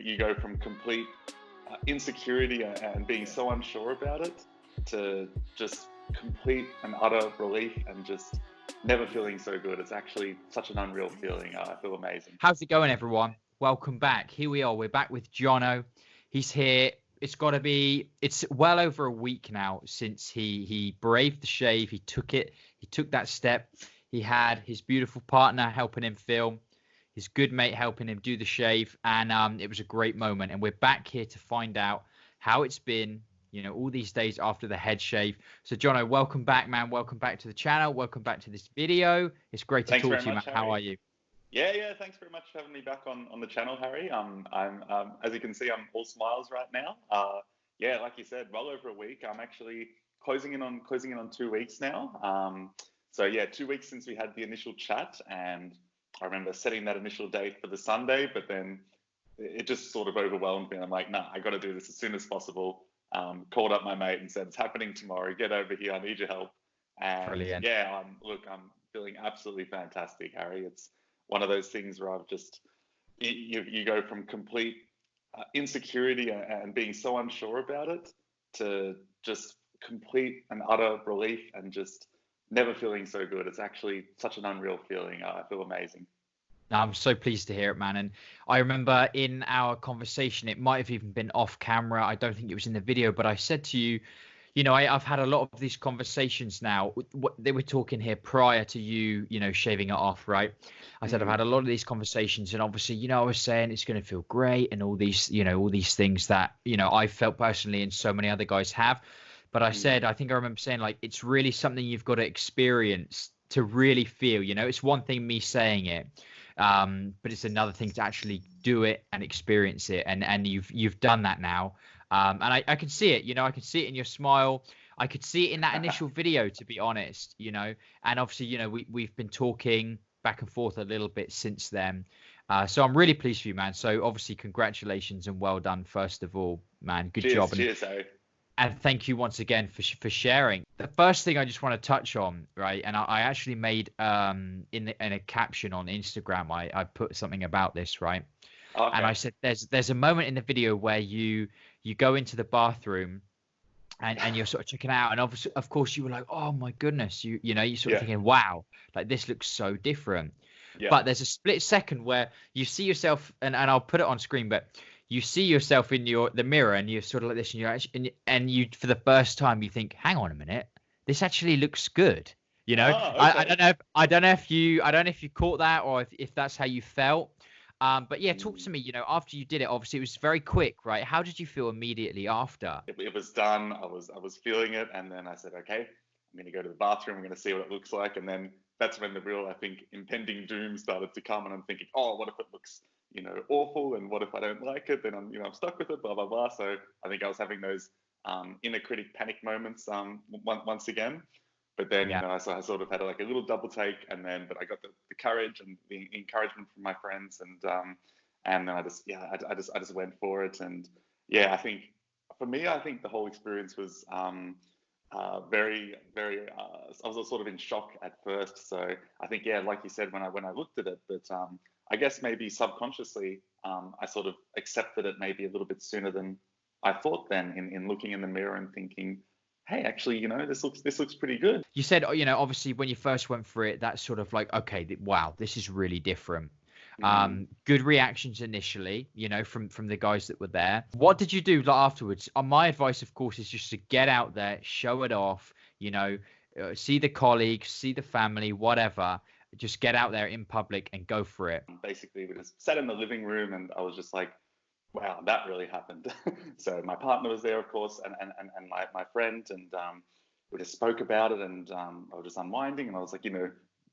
you go from complete insecurity and being so unsure about it to just complete and utter relief and just never feeling so good. It's actually such an unreal feeling. I feel amazing. How's it going, everyone? Welcome back. Here we are. We're back with Jono. He's here. It's well over a week now since he braved the shave. He took that step. He had his beautiful partner helping him film, his good mate helping him do the shave, and it was a great moment. And we're back here to find out how it's been, all these days after the head shave. So, Jono, welcome back, man. Welcome back to the channel. Welcome back to this video. It's great to talk to you, man. How are you? Yeah. Thanks very much for having me back on the channel, Harry. I'm as you can see, I'm all smiles right now. Yeah, like you said, well over a week. I'm actually closing in on 2 weeks now. So yeah, 2 weeks since we had the initial chat, and I remember setting that initial date for the Sunday, but then it just sort of overwhelmed me. I'm like, nah, I got to do this as soon as possible. Called up my mate and said, it's happening tomorrow. Get over here. I need your help. And brilliant. Yeah, I'm feeling absolutely fantastic, Harry. It's one of those things where I've just, you go from complete insecurity and being so unsure about it to just complete and utter relief and just never feeling so good. It's actually such an unreal feeling. I feel amazing. I'm so pleased to hear it, man. And I remember in our conversation, it might have even been off camera. I don't think it was in the video, but I said to you, I've had a lot of these conversations now. They were talking here prior to you, shaving it off, right? I said, I've had a lot of these conversations, and obviously, I was saying it's going to feel great and all these things that, I felt personally and so many other guys have. But I said, I think I remember saying, like, it's really something you've got to experience to really feel, it's one thing me saying it, but it's another thing to actually do it and experience it. And you've done that now. And I can see it, I could see it in your smile. I could see it in that initial video, to be honest, and obviously, we've been talking back and forth a little bit since then. So I'm really pleased for you, man. So obviously, congratulations and well done, first of all, man. Good job. Cheers, Harry. And thank you once again for sharing. The first thing I just want to touch on, right? And I actually made in a caption on Instagram, I put something about this, right? Okay. And I said there's a moment in the video where you go into the bathroom and you're sort of checking out, and obviously, of course, you were like, oh my goodness, you're sort of thinking, wow, like this looks so different. Yeah. But there's a split second where you see yourself, and I'll put it on screen, but you see yourself in the mirror, and you're sort of like this, and you're actually, and you for the first time you think, hang on a minute, this actually looks good. Okay. I don't know if you caught that, or if that's how you felt. But yeah, talk to me. After you did it, obviously it was very quick, right? How did you feel immediately after? It was done. I was feeling it, and then I said, okay, I'm going to go to the bathroom. I'm going to see what it looks like, and then that's when the real, I think, impending doom started to come, and I'm thinking, oh, what if it looks, awful, and what if I don't like it? Then I'm stuck with it, blah blah blah. So I think I was having those inner critic panic moments once again. But then I sort of had like a little double take, but I got the courage and the encouragement from my friends, and then I just went for it. And yeah, I think for me, the whole experience was very, very. I was sort of in shock at first. So I think, yeah, like you said, when I looked at it, but I guess maybe subconsciously I sort of accepted it maybe a little bit sooner than I thought. Then in looking in the mirror and thinking, hey, actually, this looks pretty good. You said, obviously when you first went for it, that's sort of like, okay, wow, this is really different. Good reactions initially, from the guys that were there. What did you do afterwards? My advice, of course, is just to get out there, show it off, see the colleagues, see the family, whatever. Just get out there in public and go for it. Basically, we just sat in the living room, and I was just like, wow, that really happened. So my partner was there, of course, and my friend, and we just spoke about it, and I was just unwinding, and I was like,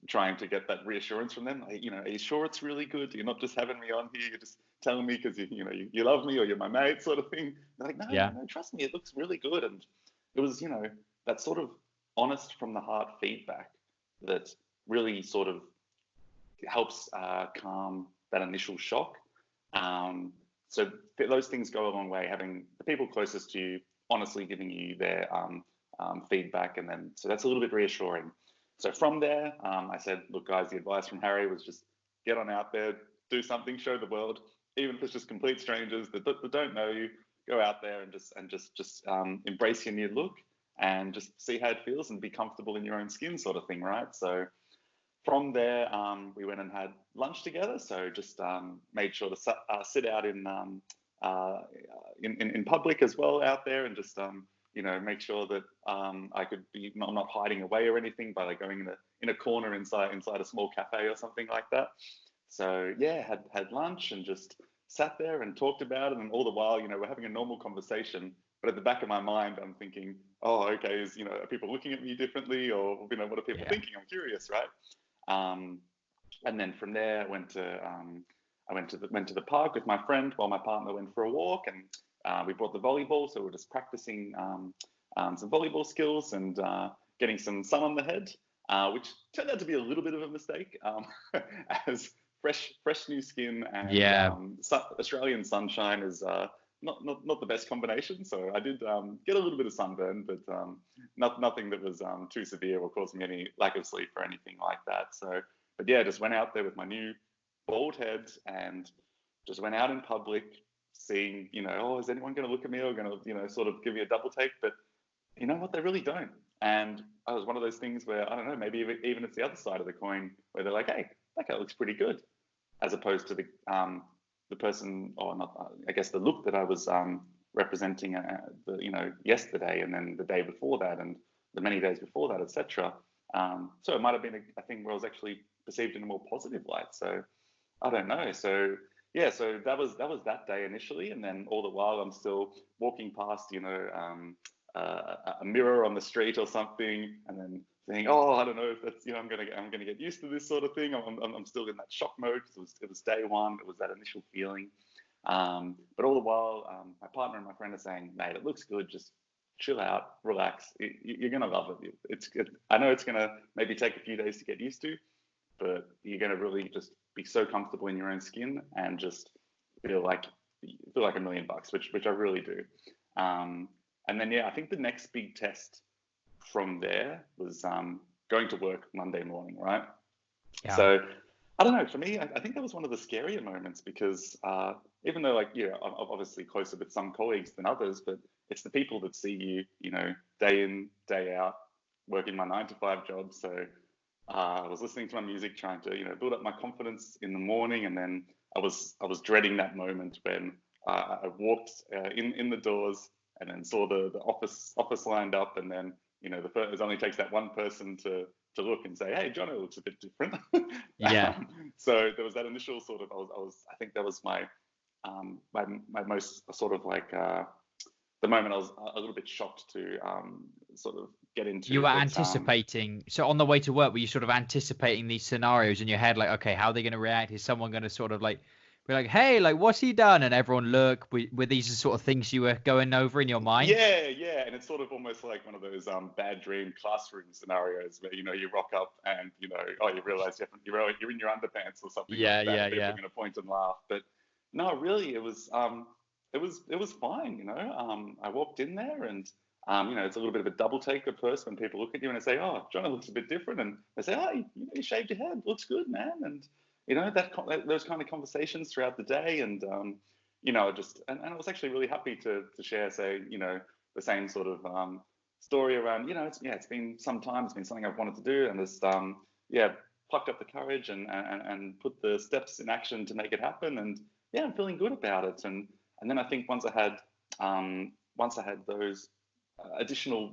trying to get that reassurance from them. Like, are you sure it's really good? You're not just having me on here, you're just telling me because you love me or you're my mate, sort of thing. They're like, no, trust me, it looks really good. And it was, that sort of honest from the heart feedback that really sort of helps calm that initial shock. So those things go a long way, having the people closest to you honestly giving you their feedback, and then so that's a little bit reassuring. So from there, I said, look, guys, the advice from Harry was just get on out there, do something, show the world. even if it's just complete strangers that don't know you, go out there and just embrace your new look and just see how it feels and be comfortable in your own skin, sort of thing, right? So from there, we went and had lunch together. So just made sure to sit out in public as well out there, and just make sure that I could be not hiding away or anything by like going in a corner inside a small cafe or something like that. So yeah, had lunch and just sat there and talked about it, and all the while, we're having a normal conversation, but at the back of my mind, I'm thinking, oh, okay, are people looking at me differently, or what are people thinking? I'm curious, right? And then from there, I went to the park with my friend while my partner went for a walk, and we brought the volleyball, so we're just practicing some volleyball skills and getting some sun on the head, which turned out to be a little bit of a mistake, as fresh new skin and Australian sunshine is not the best combination. So I did get a little bit of sunburn, but nothing that was too severe or caused me any lack of sleep or anything like that. So, but yeah, just went out there with my new bald head and just went out in public, seeing, oh, is anyone going to look at me or going to, sort of give me a double take? But you know what? They really don't. And it was one of those things where, I don't know, maybe even it's the other side of the coin where they're like, hey, that guy looks pretty good, as opposed to the person, or not, I guess the look that I was representing, yesterday, and then the day before that, and the many days before that, etc. So it might have been a thing where I was actually perceived in a more positive light. So I don't know. So yeah, so that was that day initially, and then all the while I'm still walking past, a mirror on the street or something, and then saying, oh, I don't know if that's, I'm gonna get used to this sort of thing. I'm still in that shock mode because it was day one. It was that initial feeling. But all the while, my partner and my friend are saying, mate, it looks good. Just chill out, relax. You're gonna love it. I know it's gonna maybe take a few days to get used to, but you're gonna really just be so comfortable in your own skin and just feel like $1 million, which I really do. And then I think the next big test from there was going to work Monday morning, right? Yeah. So I don't know, for me, I think that was one of the scarier moments, because even though I'm obviously closer with some colleagues than others, but it's the people that see you, day in, day out, working my 9 to 5 job. So I was listening to my music, trying to, build up my confidence in the morning. And then I was dreading that moment when I walked in the doors and then saw the office lined up, and then it only takes that one person to look and say, hey, Jono looks a bit different. Yeah. So there was that initial sort of, I think that was my most sort of like the moment I was a little bit shocked to sort of get into. You were anticipating. So on the way to work, were you sort of anticipating these scenarios in your head, like, okay, how are they going to react? Is someone going to sort of like be like, hey, like, what's he done? And everyone look. Were these the sort of things you were going over in your mind? Yeah, and it's sort of almost like one of those bad dream classroom scenarios where you rock up and you realize you're in your underpants or something. Yeah, like that. yeah. People are going to point and laugh, but no, really, it was fine. I walked in there and it's a little bit of a double take at first when people look at you and they say, oh, John, it looks a bit different, and they say, oh, you shaved your head, looks good, man, and those kind of conversations throughout the day, and and I was actually really happy to share, say, the same sort of story around, it's been some time, it's been something I've wanted to do, and just plucked up the courage and put the steps in action to make it happen, and I'm feeling good about it, and then I think once I had those additional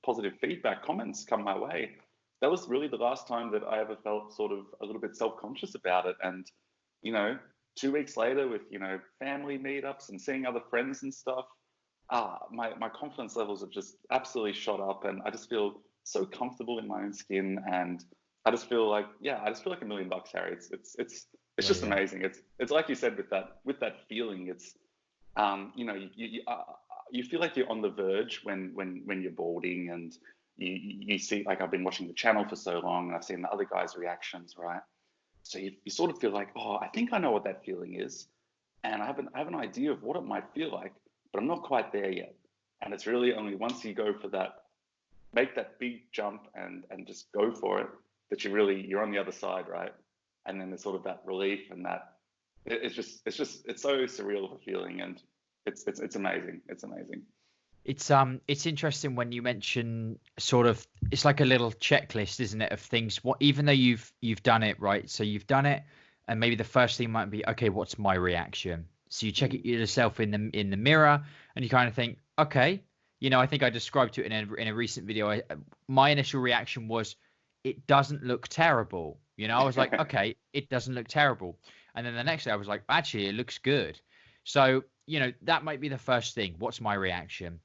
positive feedback comments come my way, that was really the last time that I ever felt sort of a little bit self-conscious about it. And 2 weeks later, with family meetups and seeing other friends and stuff, my confidence levels have just absolutely shot up, and I just feel so comfortable in my own skin, and I just feel like $1 million, Harry. It's just amazing. It's like you said, with that feeling, it's you feel like you're on the verge when you're balding, and you see, like, I've been watching the channel for so long, and I've seen the other guys' reactions, right? So you sort of feel like, oh, I think I know what that feeling is, and I have an idea of what it might feel like, but I'm not quite there yet. And it's really only once you go for that, make that big jump and just go for it, that you're on the other side, right? And then there's sort of that relief and that it's so surreal of a feeling, and it's amazing. It's amazing. It's interesting when you mention sort of it's like a little checklist, isn't it, of things. What even though you've done it, right? So you've done it, and maybe the first thing might be, okay, what's my reaction? So you check it yourself in the mirror, and you kind of think, okay, I think I described it in a recent video. My initial reaction was, it doesn't look terrible. I was like, okay, it doesn't look terrible, and then the next day I was like, actually, it looks good. So that might be the first thing. What's my reaction?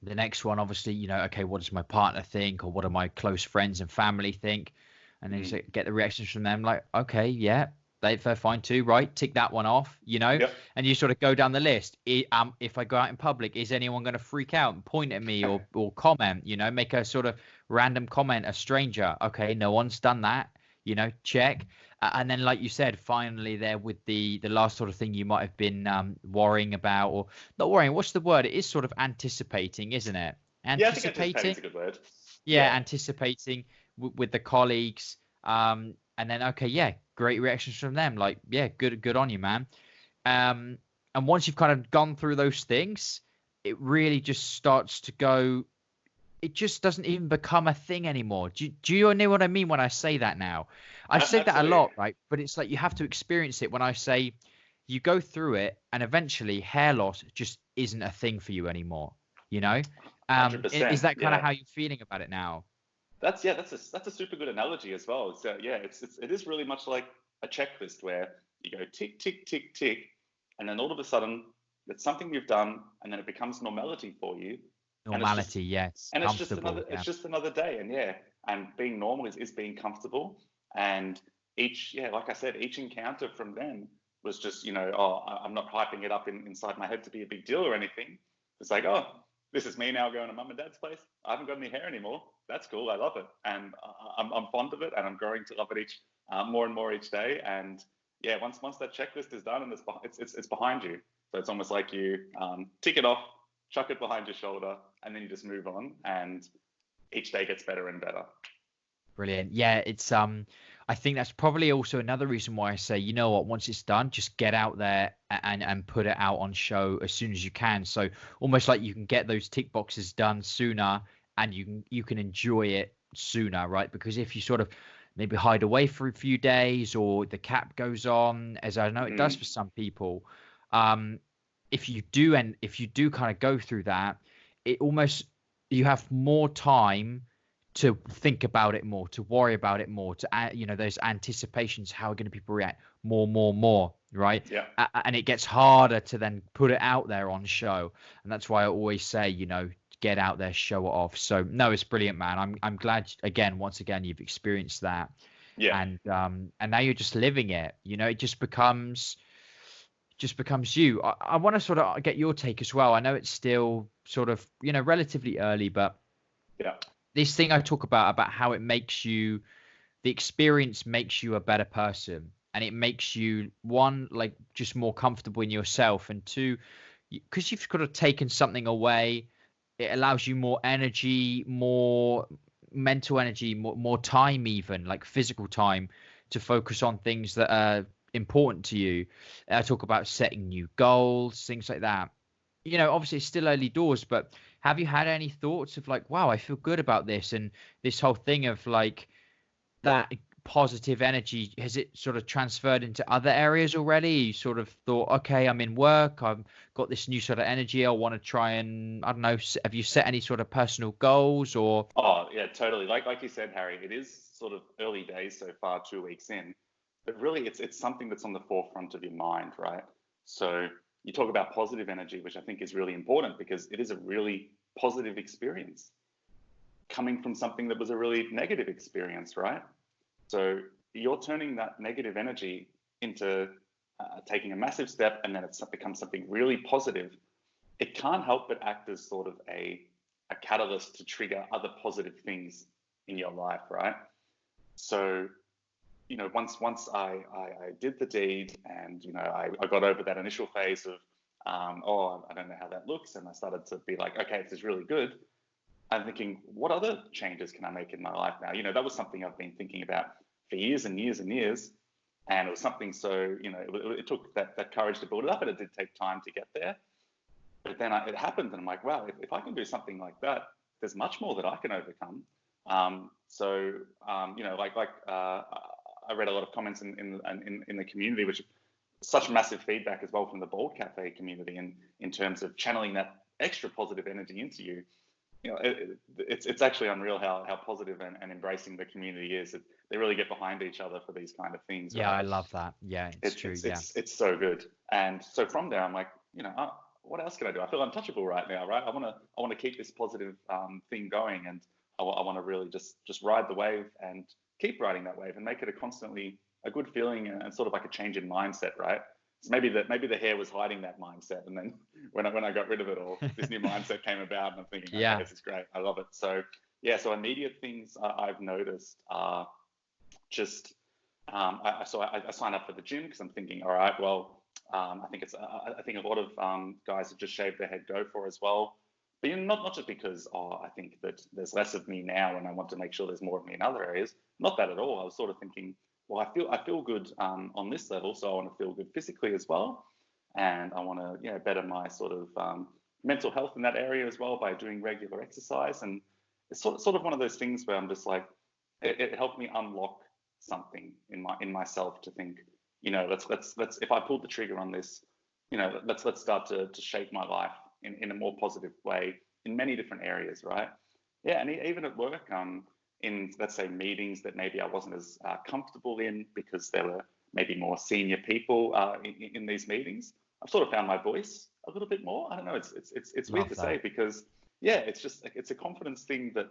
The next one, obviously, okay, what does my partner think, or what do my close friends and family think? And then you get the reactions from them, like, okay, yeah, they're fine too, right? Tick that one off, Yep. and you sort of go down the list. If I go out in public, is anyone going to freak out and point at me or comment? Make a sort of random comment, a stranger. Okay, no one's done that. Check. And then, like you said, finally there with the last sort of thing you might have been worrying about, or not worrying. What's the word? It is sort of anticipating, isn't it? Yeah, I think Anticipating. anticipating's a good word. Yeah, anticipating with the colleagues. And then, okay, yeah, great reactions from them. Like, yeah, good on you, man. And once you've kind of gone through those things, it really just starts to go. It just doesn't even become a thing anymore. Do you know what I mean when I say that now? I've said that a Absolutely. lot, right? But it's like you have to experience it when I say you go through it and eventually hair loss just isn't a thing for you anymore, you know? Is 100%. that kind of Yeah. how you're feeling about it now? That's a super good analogy as well. So yeah, it is really much like a checklist where you go tick tick tick tick, and then all of a sudden it's something you've done, and then it becomes normality for you, and Normality, yes. Comfortable, it's yeah. just another day, and yeah, and being normal is being comfortable, and like I said, each encounter from then was just I'm not hyping it up inside my head to be a big deal or anything. It's like, oh, this is me now going to mum and dad's place. I haven't got any hair anymore. That's cool. I love it, and I'm fond of it, and I'm growing to love it each more and more each day. And yeah, once that checklist is done and it's behind you, so it's almost like you tick it off, chuck it behind your shoulder, and then you just move on. And each day gets better and better. Brilliant. Yeah, I think that's probably also another reason why I say, you know what, once it's done, just get out there and put it out on show as soon as you can. So almost like you can get those tick boxes done sooner, and you can enjoy it sooner, right? Because if you sort of maybe hide away for a few days, or the cap goes on, as I know it does for some people, um, if you do kind of go through that, it almost you have more time to think about it more, to worry about it more, to those anticipations, how are going to people react more, right? Yeah. And it gets harder to then put it out there on show, and that's why I always say, get out there, show it off. So no, it's brilliant, man. I'm glad once again you've experienced that, Yeah. and now you're just living it. It just becomes you. I want to sort of get your take as well. I know it's still sort of relatively early, but Yeah. this thing I talk about how it makes you, the experience makes you a better person, and it makes you, one, like just more comfortable in yourself, and two, because you've kind of taken something away, it allows you more energy, more mental energy, more time, even like physical time, to focus on things that are important to you. I talk about setting new goals, things like that. Obviously it's still early doors, but have you had any thoughts of like, wow, I feel good about this, and this whole thing of like that positive energy, has it sort of transferred into other areas already? You sort of thought, okay, I'm in work, I've got this new sort of energy, I want to try and, I don't know, have you set any sort of personal goals or? Oh, yeah, totally. Like you said, Harry, it is sort of early days so far, 2 weeks in, but really it's something that's on the forefront of your mind, right? So you talk about positive energy, which I think is really important because it is a really positive experience coming from something that was a really negative experience, right? So you're turning that negative energy into taking a massive step, and then it becomes something really positive. It can't help but act as sort of a catalyst to trigger other positive things in your life, right? So, once I did the deed, and I got over that initial phase of oh, I don't know how that looks, and I started to be like, okay, this is really good. I'm thinking, what other changes can I make in my life now? That was something I've been thinking about for years and years and years. And it was something so, it took that courage to build it up, and it did take time to get there. But then it happened, and I'm like, wow, if I can do something like that, there's much more that I can overcome. I read a lot of comments in the community, which such massive feedback as well from the Baldcafe community, and in terms of channeling that extra positive energy into you. It's actually unreal how positive and embracing the community is. They really get behind each other for these kind of things. Yeah, Right? I love that. Yeah, it's true. It's so good. And so from there, I'm like, what else can I do? I feel untouchable right now, right? I want to keep this positive thing going, and I want to really just ride the wave and keep riding that wave and make it a good feeling, and sort of like a change in mindset, right? So maybe the hair was hiding that mindset, and then when I got rid of it all, this new mindset came about, and I'm thinking, okay, this is great, I love it. So yeah, so immediate things I've noticed are just I signed up for the gym because I'm thinking, all right, well, I think a lot of guys that just shave their head go for as well. But not just because I think that there's less of me now and I want to make sure there's more of me in other areas. Not that at all. I was sort of thinking, well, I feel good on this level, so I want to feel good physically as well, and I want to better my sort of mental health in that area as well by doing regular exercise. And it's sort of one of those things where I'm just like, it helped me unlock something in myself to think, let's if I pulled the trigger on this, let's start to shape my life in a more positive way in many different areas, right? Yeah, and even at work, in, let's say, meetings that maybe I wasn't as comfortable in because there were maybe more senior people in these meetings, I've sort of found my voice a little bit more. I don't know, it's weird to say, because it's a confidence thing that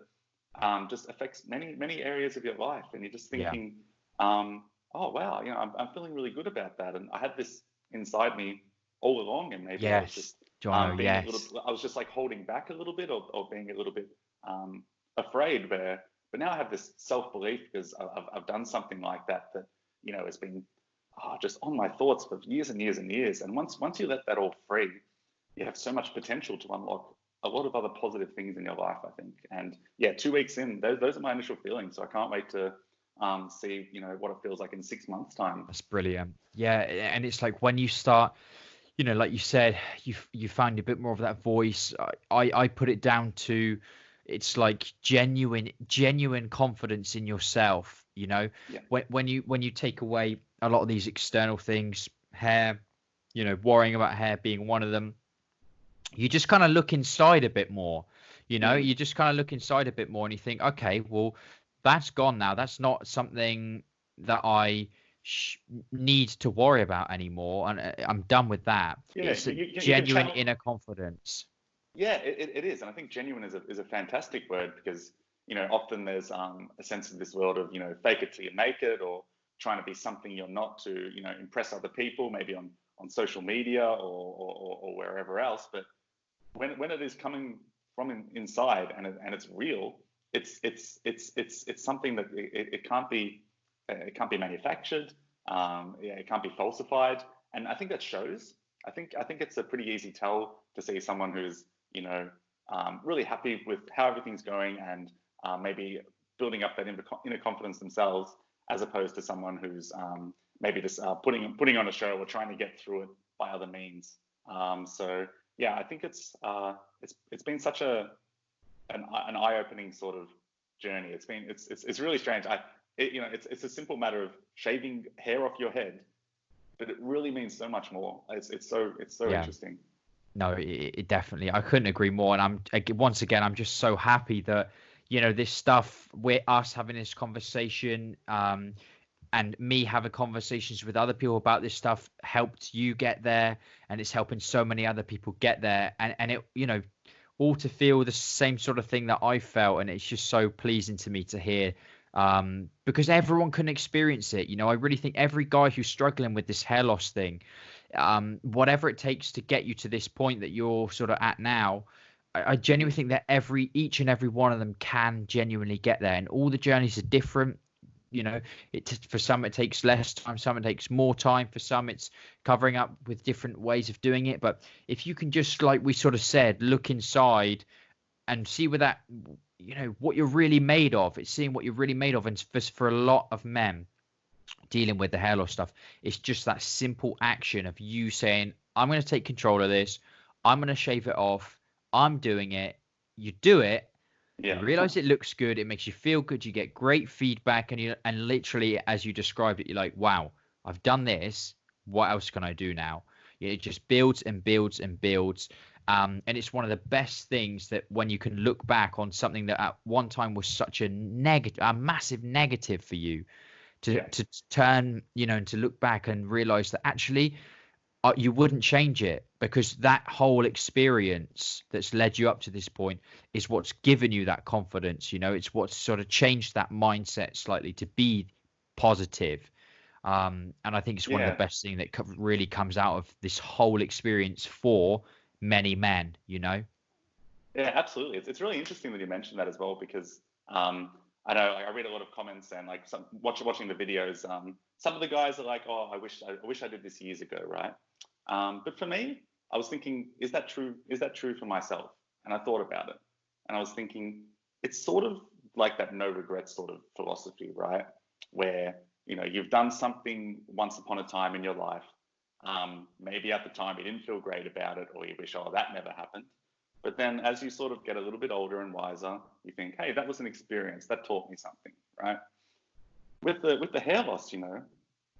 just affects many areas of your life, and you're just thinking, oh wow, I'm feeling really good about that, and I had this inside me all along, and maybe I was just Jono, I was just like holding back a little bit, or being a little bit afraid. But now I have this self-belief because I've done something like that has been just on my thoughts for years and years and years. And once you let that all free, you have so much potential to unlock a lot of other positive things in your life, I think. And yeah, 2 weeks in, those are my initial feelings. So I can't wait to see what it feels like in 6 months' time. That's brilliant. Yeah, and it's like when you start, like you said, you find a bit more of that voice. I put it down to, it's like genuine confidence in yourself. When you take away a lot of these external things, hair, worrying about hair being one of them, you just kind of look inside a bit more. You just kind of look inside a bit more, and you think, okay, well, that's gone now. That's not something that I need to worry about anymore, and I'm done with that. It's genuine inner confidence. Yeah, it is, and I think genuine is a fantastic word, because often there's a sense of this world of fake it till you make it, or trying to be something you're not to impress other people, maybe on social media or wherever else. But when it is coming from inside, and it's real, it's something that it can't be manufactured. It can't be falsified, and I think that shows. I think it's a pretty easy tell to see someone who's really happy with how everything's going, and maybe building up that inner confidence themselves, as opposed to someone who's maybe just putting on a show or trying to get through it by other means. So yeah, I think it's been such an eye-opening sort of journey. It's really strange. It's a simple matter of shaving hair off your head, but it really means so much more. It's so interesting. No, it definitely, I couldn't agree more. And I'm just so happy that, this stuff, we're us having this conversation, and me having conversations with other people about this stuff helped you get there, and it's helping so many other people get there. And it, all to feel the same sort of thing that I felt. And it's just so pleasing to me to hear, because everyone can experience it. I really think every guy who's struggling with this hair loss thing, whatever it takes to get you to this point that you're sort of at now, I genuinely think that each and every one of them can genuinely get there, and all the journeys are different. For some it takes less time, some it takes more time, for some it's covering up with different ways of doing it. But if you can just, like we sort of said, look inside and see what that, what you're really made of, it's seeing what you're really made of. And for a lot of men, dealing with the hair loss stuff. It's just that simple action of you saying, I'm going to take control of this. I'm going to shave it off. I'm doing it. You do it. You Yeah. realize it looks good. It makes you feel good. You get great feedback. And literally, as you described it, you're like, wow, I've done this. What else can I do now? It just builds and builds and builds. And it's one of the best things that when you can look back on something that at one time was such a massive negative for you, to turn, and to look back and realize that actually you wouldn't change it, because that whole experience that's led you up to this point is what's given you that confidence. It's what's sort of changed that mindset slightly to be positive. And I think it's one of the best thing that really comes out of this whole experience for many men. Yeah, absolutely. It's really interesting that you mentioned that as well, because I know, like, I read a lot of comments, and like watching the videos, some of the guys are like, "Oh, I wish I did this years ago," right? But for me, I was thinking, is that true? Is that true for myself? And I thought about it, and I was thinking, it's sort of like that no regrets sort of philosophy, right? Where you've done something once upon a time in your life. Maybe at the time you didn't feel great about it, or you wish, oh, that never happened. But then as you sort of get a little bit older and wiser, you think, hey, that was an experience. That taught me something, right? With the hair loss,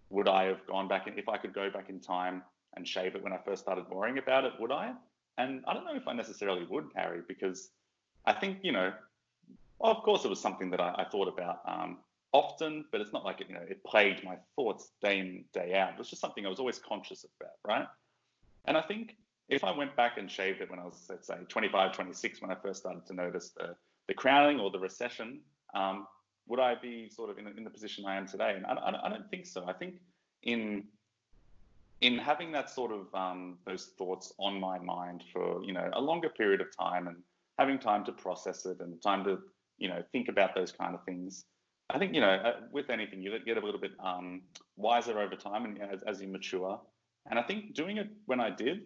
would I have gone back, and if I could go back in time and shave it when I first started worrying about it, would I? And I don't know if I necessarily would, Harry, because I think, well, of course it was something that I thought about often, but it's not like it plagued my thoughts day in, day out. It was just something I was always conscious about, right? And I think if I went back and shaved it when I was, let's say, 25, 26, when I first started to notice the crowning or the recession, would I be sort of in the position I am today? And I don't think so. I think in having that sort of those thoughts on my mind for a longer period of time, and having time to process it and time to think about those kind of things, I think with anything you get a little bit wiser over time, and as you mature. And I think doing it when I did,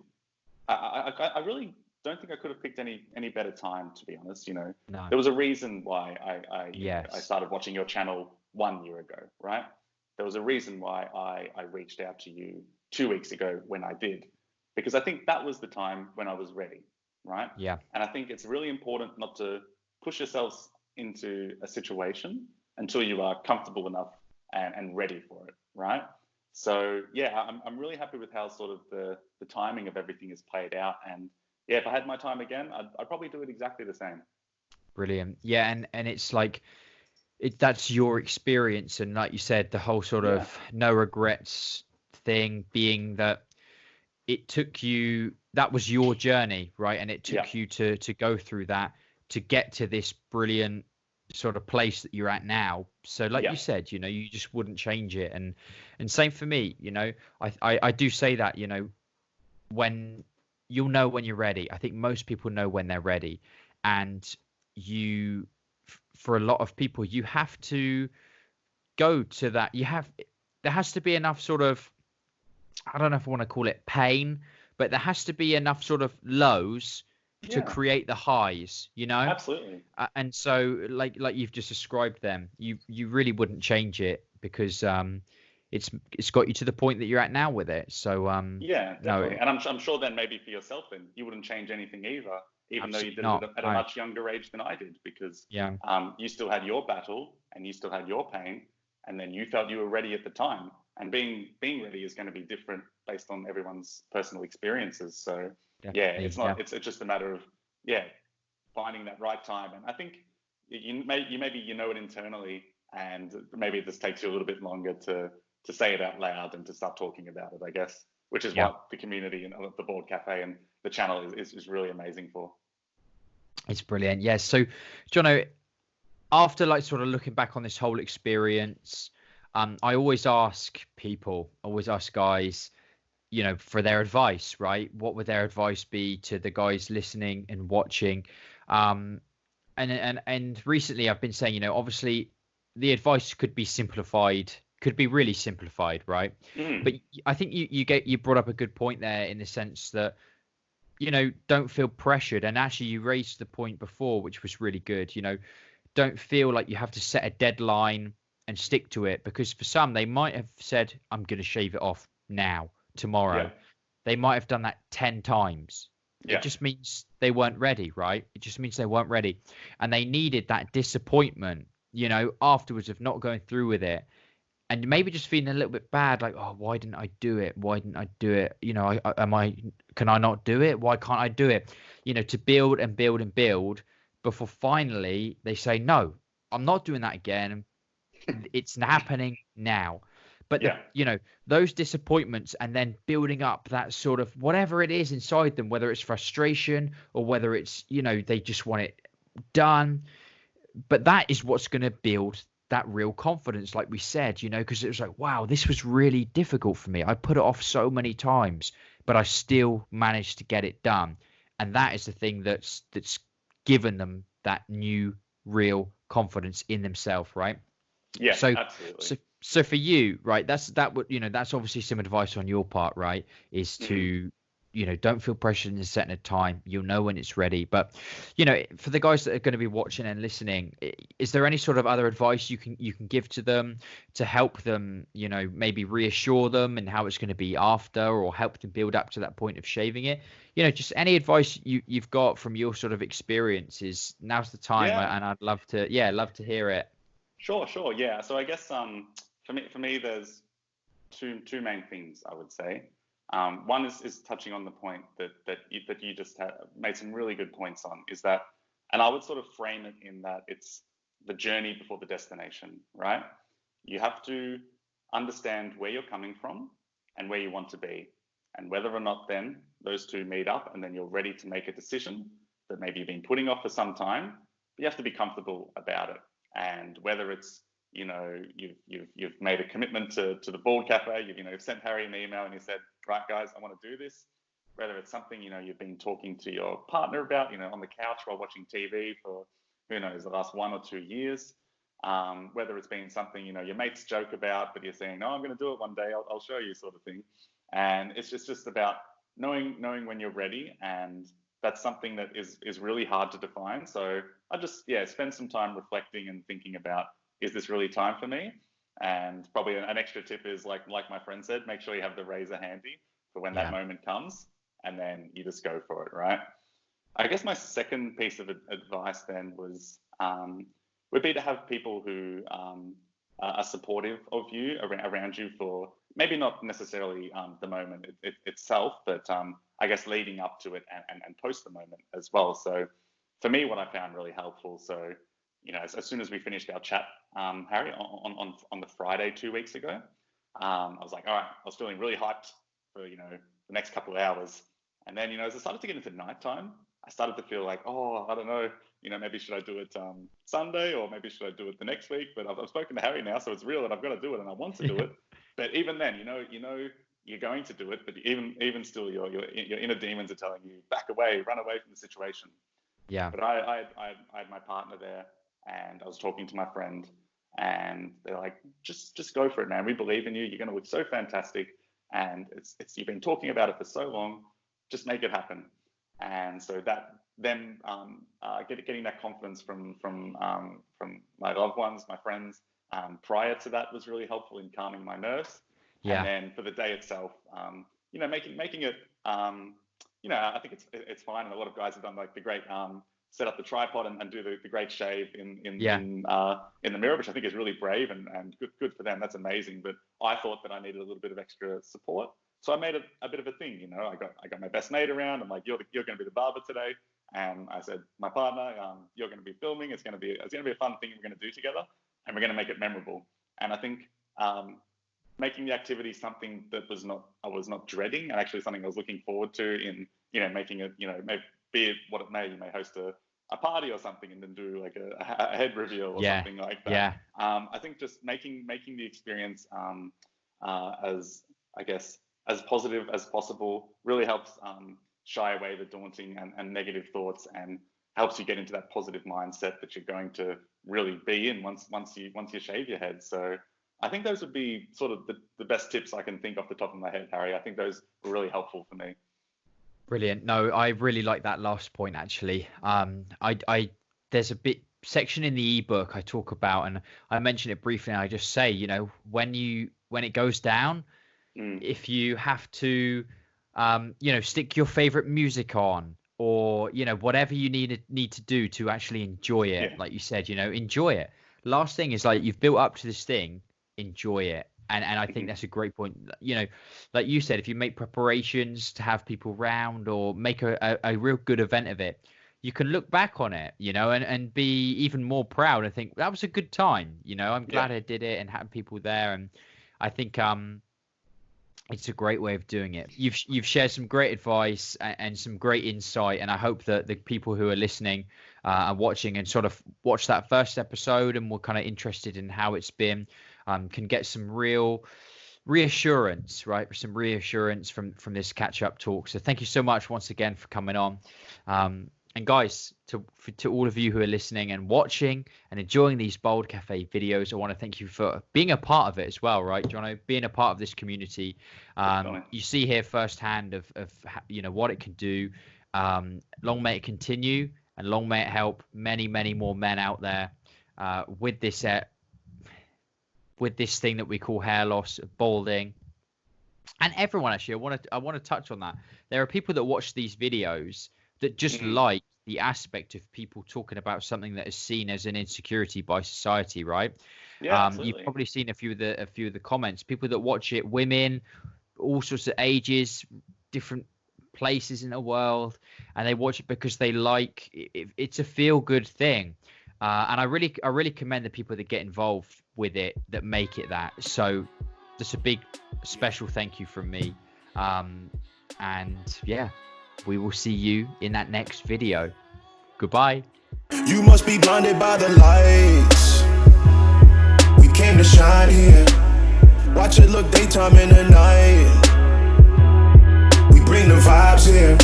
I really don't think I could have picked any better time, to be honest. No. There was a reason why I Yes. started watching your channel 1 year ago, right? There was a reason why I reached out to you 2 weeks ago when I did, because I think that was the time when I was ready, right? Yeah. And I think it's really important not to push yourselves into a situation until you are comfortable enough and ready for it, right? So yeah, I'm really happy with how sort of the timing of everything is played out. And yeah, if I had my time again, I'd probably do it exactly the same. Brilliant. Yeah, and it's like that's your experience, and like you said, the whole sort of no regrets thing being that it took you, that was your journey, right? And it took you to go through that to get to this brilliant sort of place that you're at now. So like you said, you just wouldn't change it. And same for me, I do say that, when you'll know when you're ready. I think most people know when they're ready. And for a lot of people, you have to go to that. There has to be enough sort of, I don't know if I want to call it pain, but there has to be enough sort of lows to create the highs, Absolutely. And so like you've just described them, you really wouldn't change it, because it's got you to the point that you're at now with it. So yeah, definitely. And I'm sure then maybe for yourself, then you wouldn't change anything either, even though you did it at a much younger age than I did, because you still had your battle and you still had your pain, and then you felt you were ready at the time. And being ready is going to be different based on everyone's personal experiences. So definitely, it's just a matter of finding that right time. And I think maybe it internally, and maybe it just takes you a little bit longer to say it out loud and to start talking about it, I guess, which is what the community and the Baldcafe and the channel is really amazing for. It's brilliant. Yes. So, Jono, after like sort of looking back on this whole experience, I always ask guys, for their advice, right? What would their advice be to the guys listening and watching? And recently I've been saying, obviously the advice could be simplified, could be really simplified, right? But I think you brought up a good point there, in the sense that, don't feel pressured. And actually you raised the point before, which was really good. Don't feel like you have to set a deadline and stick to it, because for some, they might have said, I'm going to shave it off now, Yeah. tomorrow. They might have done that 10 times. It Yeah. just means they weren't ready, right? It just means they weren't ready. And they needed that disappointment, afterwards, of not going through with it. And maybe just feeling a little bit bad, like, oh, why didn't I do it? Why didn't I do it? Can I not do it? Why can't I do it? To build and build and build before finally they say, no, I'm not doing that again. It's happening now. But Yeah. those disappointments, and then building up that sort of whatever it is inside them, whether it's frustration or whether it's, they just want it done. But that is what's going to build that real confidence, like we said, because it was like, wow, this was really difficult for me. I put it off so many times, but I still managed to get it done. And that is the thing that's given them that new real confidence in themselves, right? Yeah, So, absolutely. so for you, right? That's obviously some advice on your part, right? Is to, don't feel pressured in setting a time. You'll know when it's ready. But, for the guys that are going to be watching and listening, is there any sort of other advice you can give to them to help them, maybe reassure them and how it's going to be after, or help them build up to that point of shaving it? Just any advice you've got from your sort of experiences. Now's the time, Yeah. and I'd love to hear it. Sure. Yeah. So I guess for me, there's two main things I would say. One is touching on the point that you just made some really good points on, is that, and I would sort of frame it in that it's the journey before the destination, right? You have to understand where you're coming from and where you want to be, and whether or not then those two meet up, and then you're ready to make a decision that maybe you've been putting off for some time, but you have to be comfortable about it. And whether it's, you've made a commitment to the Baldcafe, you've sent Harry an email and you said, right guys, I want to do this. Whether it's something, you've been talking to your partner about, on the couch while watching TV for, who knows, the last 1 or 2 years. Whether it's been something, your mates joke about, but you're saying, no, I'm going to do it one day, I'll show you, sort of thing. And it's just about knowing when you're ready. And that's something that is really hard to define. So I just, spend some time reflecting and thinking about, is this really time for me? And probably an extra tip is, like my friend said, make sure you have the razor handy for when that moment comes, and then you just go for it, right? I guess my second piece of advice then would be to have people who are supportive of you, around you, for maybe not necessarily the moment itself, but I guess leading up to it and post the moment as well. So for me, what I found really helpful, so as soon as we finished our chat, Harry, on the Friday 2 weeks ago, I was like, all right, I was feeling really hyped for the next couple of hours, and then as I started to get into nighttime, I started to feel like, oh, I don't know, maybe should I do it Sunday, or maybe should I do it the next week? But I've spoken to Harry now, so it's real, and I've got to do it, and I want to do it. But even then, you're going to do it, but even still, your inner demons are telling you, back away, run away from the situation. Yeah. But I had my partner there, and I was talking to my friend, and they're like, just go for it, man. We believe in you. You're going to look so fantastic, and it's you've been talking about it for so long. Just make it happen. And so that then getting that confidence from my loved ones, my friends, prior to that was really helpful in calming my nerves. Yeah. And then for the day itself, making it, I think it's fine. And a lot of guys have done like the great set up the tripod and do the great shave in the mirror, which I think is really brave and good for them. That's amazing. But I thought that I needed a little bit of extra support. So I made it a bit of a thing, I got my best mate around. I'm like, you're going to be the barber today, and I said, my partner, you're going to be filming. It's going to be a fun thing we're going to do together, and we're going to make it memorable. And I think making the activity something that I was not dreading, and actually something I was looking forward to, in making it, maybe be it what it may. You may host a party or something, and then do like a head reveal or something like that. Yeah. I think just making the experience as positive as possible really helps shy away the daunting and negative thoughts, and helps you get into that positive mindset that you're going to really be in once you shave your head. So I think those would be sort of the best tips I can think off the top of my head, Harry. I think those were really helpful for me. Brilliant. No, I really like that last point, actually. There's a bit section in the ebook I talk about, and I mention it briefly, and I just say, you know, when it goes down, if you have to, you know, stick your favorite music on, or, you know, whatever you need to do to actually enjoy it. Like you said, you know, enjoy it. Last thing is, like, you've built up to this thing, enjoy it. And I think that's a great point. You know, like you said, if you make preparations to have people round, or make a real good event of it, you can look back on it, you know, and be even more proud and think that was a good time. You know, I'm glad I did it and had people there. And I think it's a great way of doing it. You've shared some great advice and some great insight, and I hope that the people who are listening and watching and sort of watch that first episode and were kind of interested in how it's been, can get some real reassurance, right? Some reassurance from this catch-up talk. So thank you so much once again for coming on. And guys, to all of you who are listening and watching and enjoying these Baldcafe videos, I want to thank you for being a part of it as well, right, Jono? Being a part of this community. You see here firsthand of you know, what it can do. Long may it continue, and long may it help many, many more men out there with this thing that we call hair loss, balding, and everyone. Actually, I want to touch on that. There are people that watch these videos that just like the aspect of people talking about something that is seen as an insecurity by society, right? Yeah, you've probably seen a few of the comments. People that watch it, women, all sorts of ages, different places in the world, and they watch it because they like it. It's a feel good thing, and I really commend the people that get involved with it, that make it that. So that's a big special thank you from me, and yeah, we will see you in that next video. Goodbye. You must be blinded by the lights. We came to shine here. Watch it look daytime in the night. We bring the vibes here.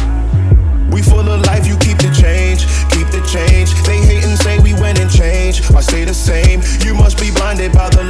We full of life, you keep the change. Keep the change. They hate and say we went and changed. I stay the same. You must be blinded by the